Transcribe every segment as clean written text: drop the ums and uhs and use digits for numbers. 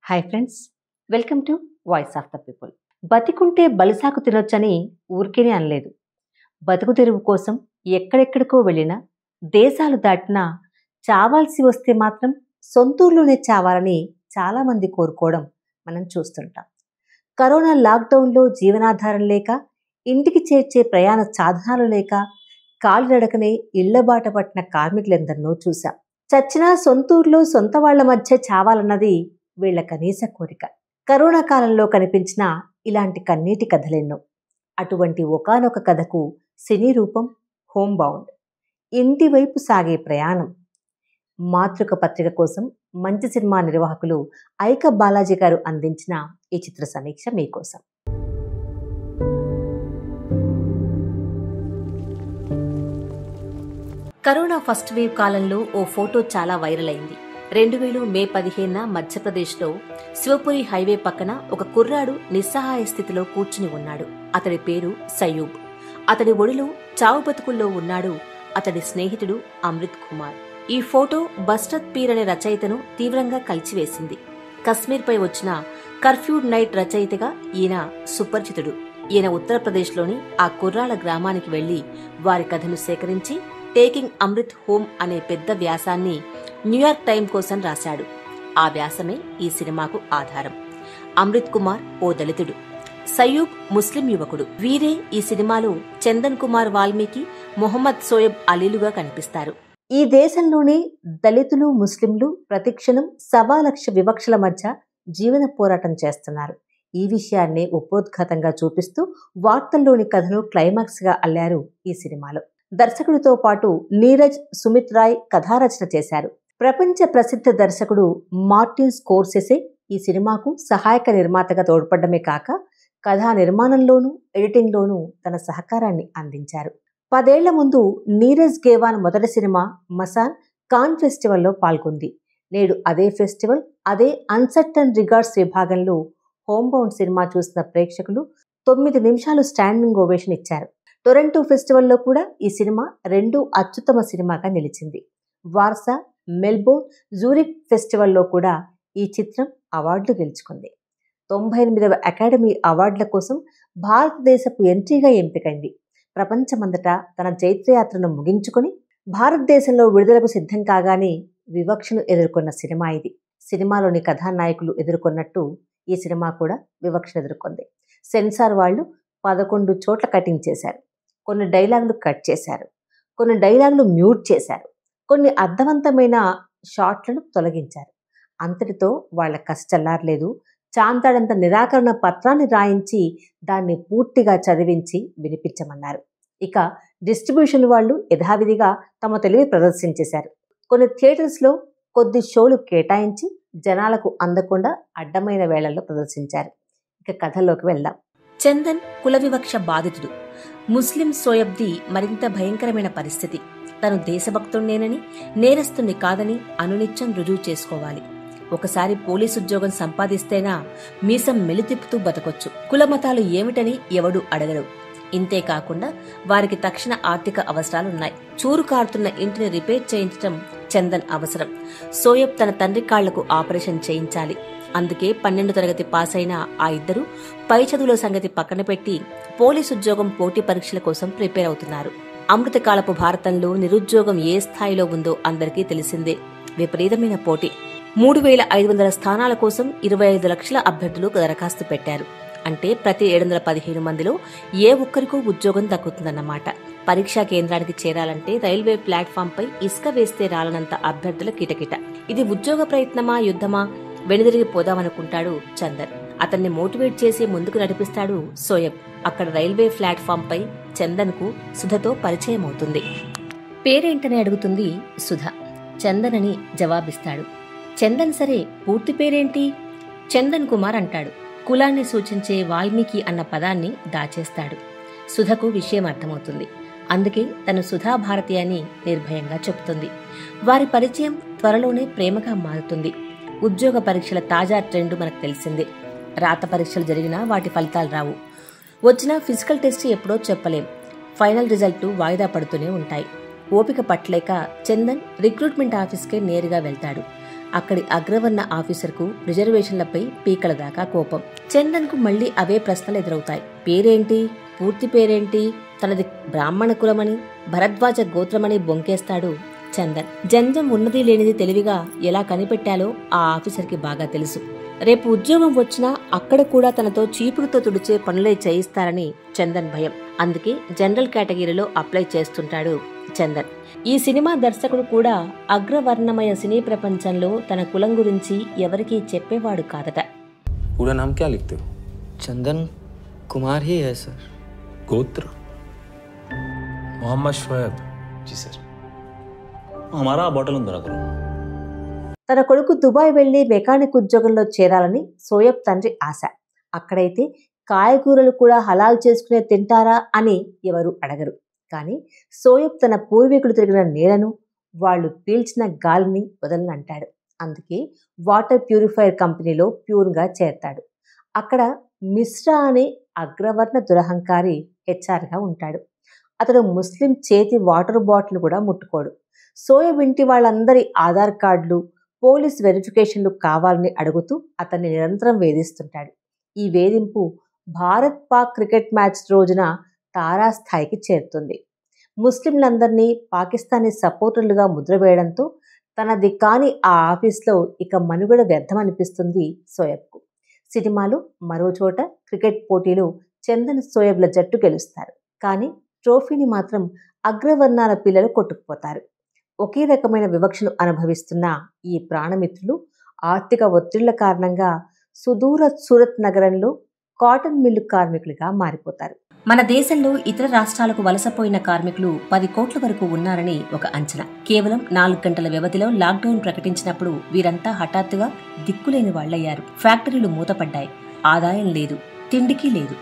Hi friends, welcome to voice of the people. బతికుంటే బలిసాకు తినొచ్చని ఊరికేనే అనలేదు. బతుకు తెరువు కోసం ఎక్కడెక్కడికో వెళ్ళినా, దేశాలు దాటినా చావాల్సి వస్తే మాత్రం సొంతూరులోనే చావాలని చాలామంది కోరుకోవడం మనం చూస్తుంటాం. కరోనా లాక్డౌన్లో జీవనాధారం లేక, ఇంటికి చేర్చే ప్రయాణ సాధనాలు లేక, కాలినడకనే ఇళ్లబాట పట్టిన కార్మికులెందరినో చూశాం. చచ్చినా సొంతూరులో సొంత వాళ్ల మధ్య చావాలన్నది వీళ్ల కనీస కోరిక. కరోనా కాలంలో కనిపించిన ఇలాంటి కన్నీటి కథలెన్నో. అటువంటి ఒకానొక కథకు సినీ రూపం హోమ్ బౌండ్, ఇంటి వైపు సాగే ప్రయాణం. మాతృక పత్రిక కోసం మంచి సినిమా నిర్వాహకులు ఐక బాలాజీ గారు అందించిన ఈ చిత్ర సమీక్ష మీకోసం. కరోనా ఫస్ట్ వేవ్ కాలంలో ఓ ఫోటో చాలా వైరల్ అయింది. 2000 మే 15న మధ్యప్రదేశ్లో శివపురి హైవే పక్కన ఒక కుర్రాడు నిస్సహాయ స్థితిలో కూర్చుని ఉన్నాడు. అతడి పేరు సయూబ్. అతడి ఒడిలో చావు బతుకుల్లో ఉన్నాడు అతడి స్నేహితుడు అమృత్ కుమార్. ఈ ఫోటో బస్రత్ పీర్ అనే రచయితను తీవ్రంగా కలిచివేసింది. కశ్మీర్పై వచ్చిన కర్ఫ్యూడ్ నైట్ రచయితగా ఈయన సుపరిచితుడు. ఈయన ఉత్తరప్రదేశ్లోని ఆ కుర్రాళ్ల గ్రామానికి వెళ్లి వారి కథను సేకరించి టేకింగ్ అమృత్ హోమ్ అనే పెద్ద వ్యాసాన్ని న్యూయార్క్ టైమ్ కోసం రాశాడు. ఆ వ్యాసమే ఈ సినిమాకు ఆధారం. అమృత్ కుమార్ ఓ దళితుడు, సయూబ్ ముస్లిం యువకుడు. వీరే ఈ సినిమాలో చందన్ కుమార్ వాల్మీకి, మొహమ్మద్ సోయబ్ అలీలుగా కనిపిస్తారు. ఈ దేశంలోనే దళితులు, ముస్లింలు ప్రతిక్షణం 1,00,000 వివక్షల మధ్య జీవన పోరాటం చేస్తున్నారు. ఈ విషయాన్నే ఉపోద్ఘాతంగా చూపిస్తూ వార్తల్లోని కథను క్లైమాక్స్ గా అల్లారు ఈ సినిమాలో. దర్శకుడితో పాటు నీరజ్, సుమిత్ రాయ్ కథారచన చేశారు. ప్రపంచ ప్రసిద్ధ దర్శకుడు మార్టిన్ స్కోర్సెసే ఈ సినిమాకు సహాయక నిర్మాతగా తోడ్పడమే కాక కథా నిర్మాణంలోనూ ఎడిటింగ్లోనూ తన సహకారాన్ని అందించారు. 10 ఏళ్ల ముందు నీరజ్ గేవాన్ మొదటి సినిమా మసాన్ కాన్ ఫెస్టివల్లో పాల్గొంది. నేడు అదే ఫెస్టివల్, అదే అన్సర్టన్ రిగార్డ్స్ విభాగంలో హోమ్ బౌండ్ సినిమా చూసిన ప్రేక్షకులు 9 నిమిషాలు స్టాండింగ్ ఓవేషన్ ఇచ్చారు. టొరంటో ఫెస్టివల్లో కూడా ఈ సినిమా 2 అత్యుత్తమ సినిమాగా నిలిచింది. వార్సా, మెల్బోర్న్, జూరిక్ ఫెస్టివల్లో కూడా ఈ చిత్రం అవార్డులు గెలుచుకుంది. 98వ అకాడమీ అవార్డుల కోసం భారతదేశపు ఎంట్రీగా ఎంపికైంది. ప్రపంచమంతటా తన జైత్రయాత్రను ముగించుకొని భారతదేశంలో విడుదలకు సిద్ధం కాగానే వివక్షను ఎదుర్కొన్న సినిమా ఇది. సినిమాలోని కథానాయకులు ఎదుర్కొన్నట్టు ఈ సినిమా కూడా వివక్షను ఎదుర్కొంది. సెన్సార్ వాళ్ళు 11 చోట్ల కటింగ్ చేశారు. కొన్ని డైలాగులు కట్ చేశారు, కొన్ని డైలాగులు మ్యూట్ చేశారు, కొన్ని అర్థవంతమైన షాట్లను తొలగించారు. అంతటితో వాళ్ల కష్టల్లారలేదు. చాంతాడంత నిరాకరణ పత్రాన్ని రాయించి దాన్ని పూర్తిగా చదివించి వినిపించమన్నారు. ఇక డిస్ట్రిబ్యూషన్ వాళ్ళు యథావిధిగా తమ తెలివి ప్రదర్శించేశారు. కొన్ని థియేటర్స్లో కొద్ది షోలు కేటాయించి జనాలకు అందకుండా అడ్డమైన వేళల్లో ప్రదర్శించారు. ఇక కథలోకి వెళ్దాం. చందన్ కుల వివక్ష బాధితుడు. ముస్లిం సోయబ్ది మరింత భయంకరమైన పరిస్థితి. తను దేశభక్తుణ్ణేనని, నేరస్తుణ్ణి కాదని అనునిత్యం రుజువు చేసుకోవాలి. ఒకసారి పోలీసు ఉద్యోగం సంపాదిస్తేనా మీసం మెలితిప్పుతూ బతకొచ్చు. కులమతాలు ఏమిటని ఎవడూ అడగడు. ఇంతేకాకుండా వారికి తక్షణ ఆర్థిక అవసరాలున్నాయి. చూరు కారుతున్న ఇంటిని రిపేర్ చేయించడం చందన్ అవసరం. సోయబ్ తన తండ్రి కాళ్లకు ఆపరేషన్ చేయించాలి. అందుకే 12వ తరగతి పాస్ అయిన ఆ ఇద్దరు పై చదువుల సంగతి పక్కన పెట్టి పోలీసు ఉద్యోగం పోటీ పరీక్షల కోసం ప్రిపేర్ అవుతున్నారు. అమృతకాలపు భారతంలో నిరుద్యోగం ఏ స్థాయిలో ఉందో అందరికీ తెలిసిందే. విపరీతమైన పోటీ. 3,500 స్థానాల కోసం 25 లక్షల అభ్యర్థులు దరఖాస్తు పెట్టారు. అంటే ప్రతి 715 మందిలో ఏ ఒక్కరికో ఉద్యోగం దక్కుతుందన్నమాట. పరీక్షా కేంద్రానికి చేరాలంటే రైల్వే ప్లాట్ఫామ్ పై ఇసుక వేస్తే రాలనంత అభ్యర్థుల కిటకిట. ఇది ఉద్యోగ ప్రయత్నమా, యుద్ధమా? వెనుదిరిగి పోదామనుకుంటాడు చందన్. అతన్ని మోటివేట్ చేసి ముందుకు నడిపిస్తాడు సోయబ్. అక్కడ రైల్వే ప్లాట్ఫామ్ పై చందన్ కు సుధతో పరిచయం అవుతుంది. పేరేంటని అడుగుతుంది సుధ. చందన్ అని జవాబిస్తాడు. చందన్ సరే, పూర్తి పేరేంటి? చందన్ కుమార్ అంటాడు. కులాన్ని సూచించే వాల్మీకి అన్న పదాన్ని దాచేస్తాడు. సుధకు విషయం అర్థమవుతుంది. అందుకే తను సుధా భారతి అని నిర్భయంగా చెబుతుంది. వారి పరిచయం త్వరలోనే ప్రేమగా మారుతుంది. ఉద్యోగ పరీక్షల తాజా ట్రెండ్ మనకు తెలిసిందే. రాత పరీక్షలు జరిగినా వాటి ఫలితాలు రావు. వచ్చిన ఫిజికల్ టెస్ట్ ఎప్పుడో చెప్పలేం. ఫైనల్ రిజల్ట్ వాయిదా పడుతూనే ఉంటాయి. ఓపిక పట్టలేక చందన్ రిక్రూట్మెంట్ ఆఫీస్కే నేరుగా వెళ్తాడు. అక్కడి అగ్రవర్ణ ఆఫీసర్కు రిజర్వేషన్లపై పీకల దాకా కోపం. చందన్కు మళ్లీ అవే ప్రశ్నలు ఎదురవుతాయి. పేరేంటి, పూర్తి పేరేంటి, తనది బ్రాహ్మణ కులమని, భరద్వాజ గోత్రమని బొంకేస్తాడు చందన్. జంజం ఉన్నది లేనిది తెలివిగా ఎలా కనిపెట్టాలో ఆ ఆఫీసర్కి బాగా తెలుసు. రేపు ఉద్యోగం వచ్చినా అక్కడ కూడా తనతో చీపురుతో తుడిచే పనులే చేయిస్తారని చందన్ భయం. అందుకే జనరల్ కేటగిరీలో అప్లై చేస్తుంటాడు చందన్. ఈ సినిమా దర్శకుడు కూడా అగ్రవర్ణమయ సినీ ప్రపంచంలో తన కులం గురించి ఎవరికీ చెప్పేవాడు కాదట. पूरा नाम क्या लिखते हो? चंदन कुमार ही है सर। गोत्र? मोहम्मद शोएब। जी सर। हमारा बॉटल अंदर करो। తన కొడుకు దుబాయ్ వెళ్లి మెకానిక్ ఉద్యోగంలో చేరాలని సోయబ్ తండ్రి ఆశ. అక్కడైతే కాయగూరలు కూడా హలాల్ చేసుకునే తింటారా అని ఎవరు అడగరు. కానీ సోయబ్ తన పూర్వీకులు తిరిగిన నేలను, వాళ్లు పీల్చిన గాలిని వదలనంటాడు. అందుకే వాటర్ ప్యూరిఫైయర్ కంపెనీలో ప్యూర్గా చేరతాడు. అక్కడ మిశ్రా అనే అగ్రవర్ణ దురహంకారి హెచ్ఆర్గా ఉంటాడు. అతడు ముస్లిం చేతి వాటర్ బాటిల్ కూడా ముట్టుకోడు. సోయబ్ ఇంటి వాళ్ళందరి ఆధార్ కార్డులు, పోలీస్ వెరిఫికేషన్లు కావాలని అడుగుతూ అతన్ని నిరంతరం వేధిస్తుంటాడు. ఈ వేధింపు భారత్ పాక్ క్రికెట్ మ్యాచ్ రోజున తారాస్థాయికి చేరుతుంది. ముస్లింలందరినీ పాకిస్తానీ సపోర్టర్లుగా ముద్రవేయడంతో తనది కాని ఆ ఆఫీస్లో ఇక మనుగడ వ్యర్థమనిపిస్తుంది సోయబ్కు. సినిమాలు, మరో చోట క్రికెట్ పోటీలు చందన్ సోయబ్ల జట్టు గెలుస్తారు. కానీ ట్రోఫీని మాత్రం అగ్రవర్ణాల పిల్లలు కొట్టుకుపోతారు. ఒకే రకమైన వివక్షను అనుభవిస్తున్న ఈ ప్రాణమిత్రులు ఆర్థిక ఒత్తిళ్ల కారణంగా సుదూర సూరత్ నగరంలో కాటన్ మిల్లు కార్మికులుగా మారిపోతారు. మన దేశంలో ఇతర రాష్ట్రాలకు వలసపోయిన కార్మికులు 10 కోట్ల వరకు ఉన్నారని ఒక అంచనా. కేవలం 4 గంటల వ్యవధిలో లాక్డౌన్ ప్రకటించినప్పుడు వీరంతా హఠాత్తుగా దిక్కులేని వాళ్లయ్యారు. ఫ్యాక్టరీలు మూతపడ్డాయి. ఆదాయం లేదు, తిండికి లేదు.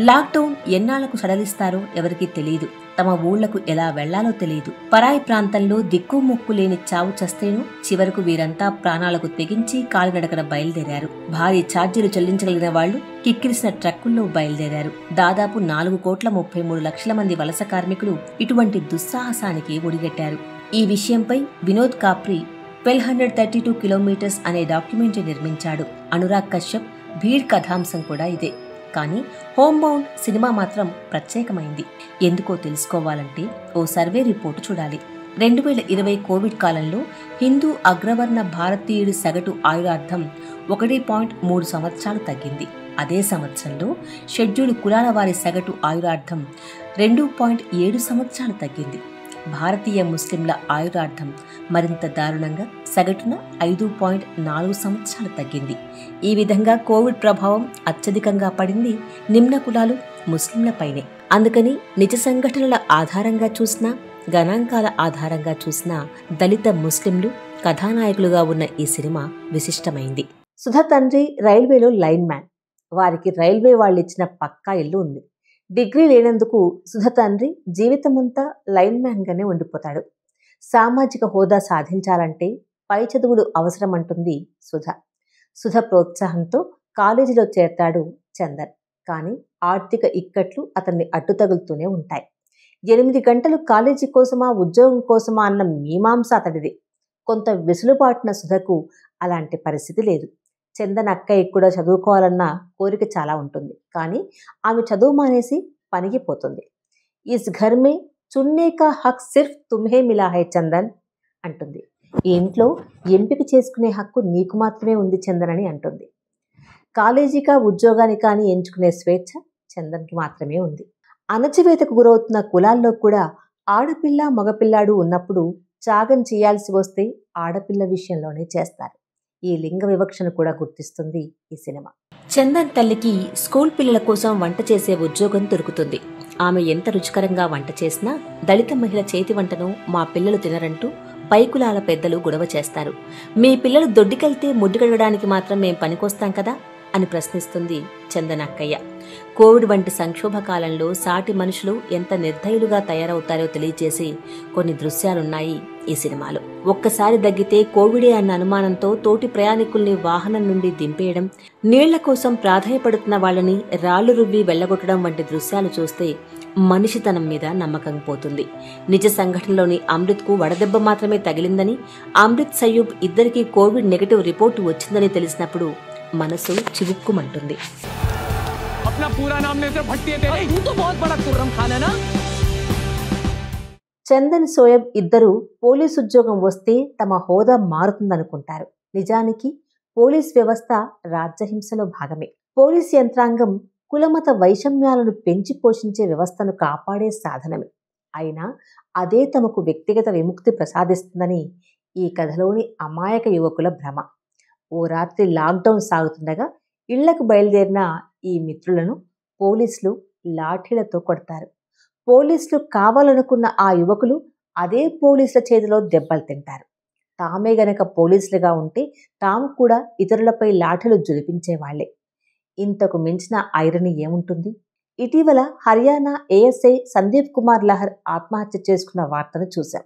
లాక్డౌన్ ఎన్నాళ్లకు సడలిస్తారో ఎవరికీ తెలియదు. తమ ఊళ్లకు ఎలా వెళ్లాలో తెలియదు. పరాయి ప్రాంతంలో దిక్కు మొక్కు లేని చావు చస్తేను చివరకు వీరంతా ప్రాణాలకు తెగించి కాలినడకన బయలుదేరారు. భారీ ఛార్జీలు చెల్లించగలిగిన వాళ్లు కిక్కిరిసిన ట్రక్కుల్లో బయలుదేరారు. దాదాపు 4,33,00,000 మంది వలస కార్మికులు ఇటువంటి దుస్సాహసానికి ఒడిగట్టారు. ఈ విషయంపై వినోద్ కాప్రి 1232 కిలోమీటర్స్ అనే డాక్యుమెంటరీ నిర్మించాడు. అనురాగ్ కశ్యప్ భీడ్ కథాంశం కూడా ఇదే. కానీ హోమ్ బౌండ్ సినిమా మాత్రం ప్రత్యేకమైంది. ఎందుకో తెలుసుకోవాలంటే ఓ సర్వే రిపోర్టు చూడాలి. 2020 కోవిడ్ కాలంలో హిందూ అగ్రవర్ణ భారతీయుడి సగటు ఆయురార్థం 1.3 సంవత్సరాలు తగ్గింది. అదే సంవత్సరంలో షెడ్యూల్ కులాల వారి సగటు ఆయురార్థం 2.7 సంవత్సరాలు తగ్గింది. భారతీయ ముస్లింల ఆయురార్థం మరింత దారుణంగా సగటున 5.4 సంవత్సరాలు తగ్గింది. ఈ విధంగా కోవిడ్ ప్రభావం అత్యధికంగా పడింది నిమ్న కులాలు ముస్లింలపైనే. అందుకని నిజ సంఘటనల ఆధారంగా చూసినా, గణాంకాల ఆధారంగా చూసినా దళిత ముస్లింలు కథానాయకులుగా ఉన్న ఈ సినిమా విశిష్టమైంది. సుధ తండ్రి రైల్వేలో లైన్ మ్యాన్. వారికి రైల్వే వాళ్ళిచ్చిన పక్కా ఇల్లు ఉంది. డిగ్రీ లేనందుకు సుధ తండ్రి జీవితమంతా లైన్ మ్యాన్ గానే ఉండిపోతాడు. సామాజిక హోదా సాధించాలంటే పై చదువులు అవసరమంటుంది సుధ. సుధ ప్రోత్సాహంతో కాలేజీలో చేరతాడు చందన్. కానీ ఆర్థిక ఇక్కట్లు అతన్ని అడ్డుతగులుతూనే ఉంటాయి. 8 గంటలు కాలేజీ కోసమా ఉద్యోగం కోసమా అన్న మీమాంస అతడిది. కొంత వెసులుబాటున సుధకు అలాంటి పరిస్థితి లేదు. చందన్ అక్కయ్య కూడా చదువుకోవాలన్న కోరిక చాలా ఉంటుంది. కానీ ఆమె చదువు మానేసి పనికి పోతుంది. ఇస్ ఘర్ మే చున్నే కా హక్ సిర్ఫ్ తుమ్హే మిలా హై చందన్ అంటుంది. ఈ ఇంట్లో ఎంపిక చేసుకునే హక్కు నీకు మాత్రమే ఉంది చందన్ అని అంటుంది. కాలేజీకా ఉద్యోగానికా అని ఎంచుకునే స్వేచ్ఛ చందన్కి మాత్రమే ఉంది. అణచివేతకు గురవుతున్న కులాల్లో కూడా ఆడపిల్ల మగపిల్లాడు ఉన్నప్పుడు త్యాగం చేయాల్సి వస్తే ఆడపిల్ల విషయంలోనే చేస్తారు. ఈ లింగ వివక్షను కూడా గుర్తిస్తుంది ఈ సినిమా. చందన్ తల్లికి స్కూల్ పిల్లల కోసం వంట చేసే ఉద్యోగం దొరుకుతుంది. ఆమె ఎంత రుచికరంగా వంట చేసినా దళిత మహిళ చేతి వంటను మా పిల్లలు తినరంటూ పైకులాల పెద్దలు గొడవ చేస్తారు. మీ పిల్లలు దొడ్డికెళ్తే ముడ్డు కడగడానికి మాత్రం మేం పనికొస్తాం కదా అని ప్రశ్నిస్తుంది చందన్ అక్కయ్య. కోవిడ్ వంటి సంక్షోభ కాలంలో సాటి మనుషులు ఎంత నిర్దయులుగా తయారవుతారో తెలియజేసి కొన్ని దృశ్యాలున్నాయి ఈ సినిమాలో. ఒక్కసారి దగ్గితే కోవిడే అన్న అనుమానంతో తోటి ప్రయాణికుల్ని వాహనం నుండి దింపేయడం, నీళ్ల కోసం ప్రాధాయపడుతున్న వాళ్ళని రాళ్లు రువ్వి వెళ్లగొట్టడం వంటి దృశ్యాలు చూస్తే మనిషితనం మీద నమ్మకం పోతుంది. నిజ సంఘటనలోని అమృత్కు వడదెబ్బ మాత్రమే తగిలిందని, అమృత్ సయ్యూబ్ ఇద్దరికీ కోవిడ్ నెగటివ్ రిపోర్టు వచ్చిందని తెలిసినప్పుడు మనసు చివుక్కుమంటుంది. చందన్, సోయబ్ ఇద్దరు పోలీసు ఉద్యోగం వస్తే తమ హోదా మారుతుందనుకుంటారు. నిజానికి పోలీస్ వ్యవస్థ రాజ్యహింసలో భాగమే. పోలీస్ యంత్రాంగం కులమత వైషమ్యాలను పెంచి పోషించే వ్యవస్థను కాపాడే సాధనమే. అయినా అదే తమకు వ్యక్తిగత విముక్తి ప్రసాదిస్తుందని ఈ కథలోని అమాయక యువకుల భ్రమ. ఓ రాత్రి లాక్డౌన్ సాగుతుండగా ఇళ్లకు బయలుదేరిన ఈ మిత్రులను పోలీసులు లాఠీలతో కొడతారు. పోలీసులు కావాలనుకున్న ఆ యువకులు అదే పోలీసుల చేతిలో దెబ్బలు తింటారు. తామే గనక పోలీసులుగా ఉంటే తాము కూడా ఇతరులపై లాఠీలు జులిపించేవాళ్లే. ఇంతకు మించిన ఐరనీ ఏముంటుంది? ఇటీవల హర్యానా ఏఎస్ఐ సందీప్ కుమార్ లహర్ ఆత్మహత్య చేసుకున్న వార్తను చూశాం.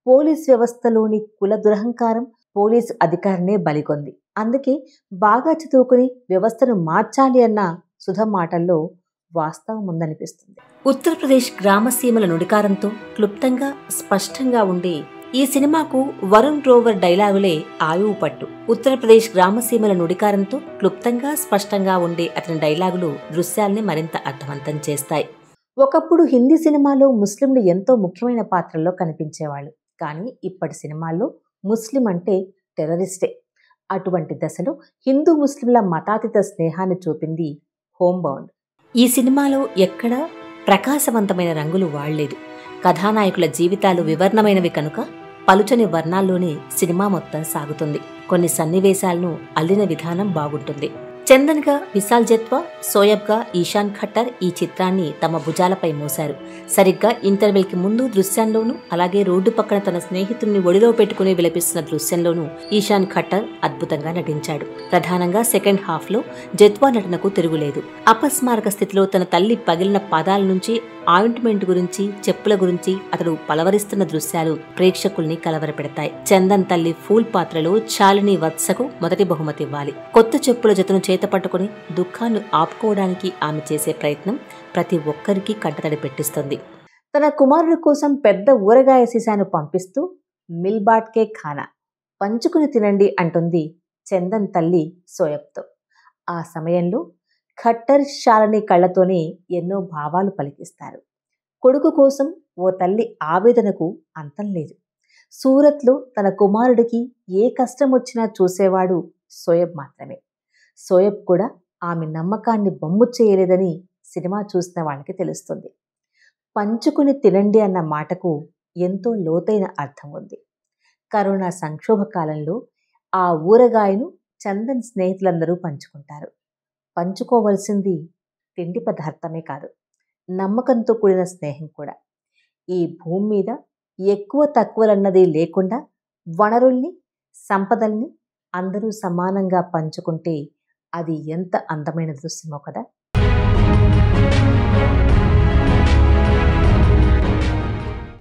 పోలీస్ వ్యవస్థలోని కుల దురహంకారం పోలీసు అధికారినే బలికొంది. అందుకే బాగా చదువుకుని వ్యవస్థను మార్చాలి అన్న సుధ మాటల్లో వాస్తవం ఉందనిపిస్తుంది. ఉత్తరప్రదేశ్ గ్రామసీమల నుడికారంతో క్లుప్తంగా స్పష్టంగా ఉండే ఈ సినిమాకు వరుణ్ గ్రోవర్ డైలాగులే ఆయువు పట్టు. ఉత్తరప్రదేశ్ గ్రామసీమల నుడికారంతో క్లుప్తంగా స్పష్టంగా ఉండే అతని డైలాగులు దృశ్యాల్ని మరింత అర్థవంతం చేస్తాయి. ఒకప్పుడు హిందీ సినిమాలో ముస్లింలు ఎంతో ముఖ్యమైన పాత్రల్లో కనిపించేవాళ్ళు. కానీ ఇప్పటి సినిమాల్లో ముస్లిం అంటే టెర్రరిస్టే. అటువంటి దశలో హిందూ ముస్లింల మతాతీత స్నేహాన్ని చూపింది హోమ్ బౌండ్. ఈ సినిమాలో ఎక్కడా ప్రకాశవంతమైన రంగులు వాడలేదు. కథానాయకుల జీవితాలు వివర్ణమైనవి కనుక పలుచని వర్ణాల్లోనే సినిమా మొత్తం సాగుతుంది. కొన్ని సన్నివేశాలను అల్లిన విధానం బాగుంటుంది. చందన్గా విశాల్ జత్వా, సోయబ్గా ఈశాన్ ఖట్టర్ ఈ చిత్రాన్ని తమ భుజాలపై మోశారు. సరిగ్గా ఇంటర్వెల్కి ముందు దృశ్యంలోనూ, అలాగే రోడ్డు పక్కన తన స్నేహితుడిని ఒడిలో పెట్టుకుని విలపిస్తున్న దృశ్యంలోనూ ఈశాన్ ఖట్టర్ అద్భుతంగా నటించాడు. ప్రధానంగా సెకండ్ హాఫ్లో జత్వా నటనకు తిరుగులేదు. అపస్మారక స్థితిలో తన తల్లి పగిలిన పాదాల నుంచి ఆయింట్మెంట్ గురించి, చెప్పుల గురించి అతడు పలవరిస్తున్న దృశ్యాలు ప్రేక్షకుల్ని కలవరపెడతాయి. చందన్ తల్లి ఫూల్ పాత్రలో శాలిని వత్సకు మొదటి బహుమతి ఇవ్వాలి. కొత్త చెప్పుల జతను చేత పట్టుకుని దుఃఖాన్ని ఆపుకోవడానికి ఆమె చేసే ప్రయత్నం ప్రతి ఒక్కరికి కంటతడి పెట్టిస్తుంది. తన కుమారుడి కోసం పెద్ద ఊరగాయ సీసాను పంపిస్తూ మిల్బాట్కే ఖానా, పంచుకుని తినండి అంటుంది చందన్ తల్లి సోయబ్తో. ఆ సమయంలో ఖట్టర్ శాలిని కళ్లతోనే ఎన్నో భావాలు పలికిస్తారు. కొడుకు కోసం ఓ తల్లి ఆవేదనకు అంతం లేదు. సూరత్లో తన కుమారుడికి ఏ కష్టం వచ్చినా చూసేవాడు సోయబ్ మాత్రమే. సోయబ్ కూడా ఆమె నమ్మకాన్ని బొమ్ము చేయలేదని సినిమా చూసిన వాళ్ళకి తెలుస్తుంది. పంచుకుని తినండి అన్న మాటకు ఎంతో లోతైన అర్థం ఉంది. కరోనా సంక్షోభ కాలంలో ఆ ఊరగాయను చందన్ స్నేహితులందరూ పంచుకుంటారు. పంచుకోవలసింది తిండి పదార్థమే కాదు, నమ్మకంతో కూడిన స్నేహం కూడా. ఈ భూమి మీద ఎక్కువ తక్కువలన్నది లేకుండా వనరుల్ని, సంపదల్ని అందరూ సమానంగా పంచుకుంటే అది ఎంత అందమైన దృశ్యమో కదా.